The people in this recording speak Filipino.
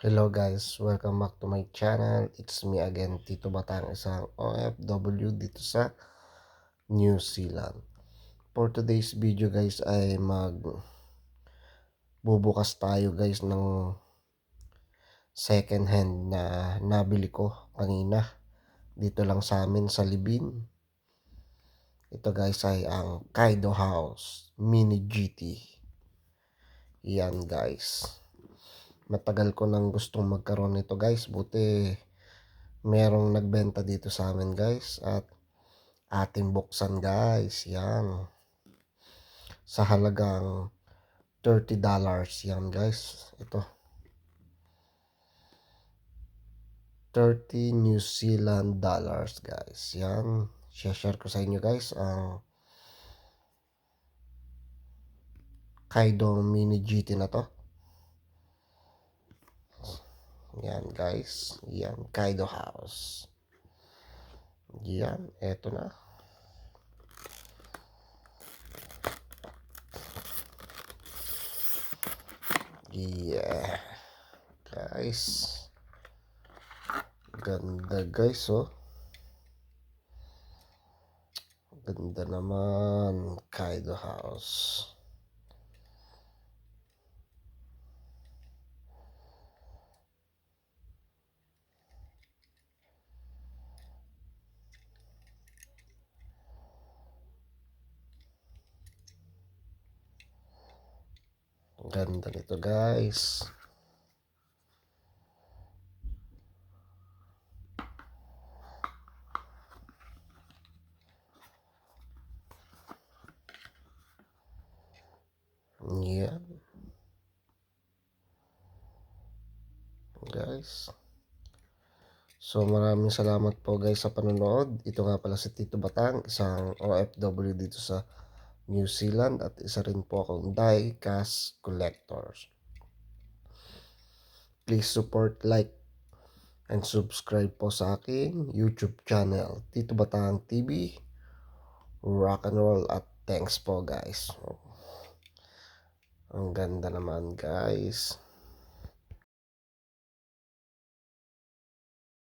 Hello guys, welcome back to my channel. It's me again, Tito Batang, isang OFW dito sa New Zealand. For today's video guys ay bubukas tayo guys ng second hand na nabili ko kanina dito lang sa amin sa Libin. Ito guys ay ang Kaido House Mini GT. Yan guys. Matagal ko nang gustong magkaroon nito guys, buti merong nagbenta dito sa amin guys at ating buksan guys. Yan, sa halagang $30 yan guys. Ito 30 New Zealand dollars guys. Yan, share ko sa inyo guys ang Kaido Mini GT na to. Yan guys, yan Kaido House. Yan, eto na. Yeah guys, ganda guys, oh ganda naman Kaido House. Ganda nito guys. Yan guys. So maraming salamat po guys sa panonood. Ito nga pala si Tito Batang, isang OFW dito sa New Zealand at isa rin po akong die-cast collector. Please support, like, and subscribe po sa aking YouTube channel, Tito Batang TV, rock and roll, at thanks po guys. Ang ganda naman guys.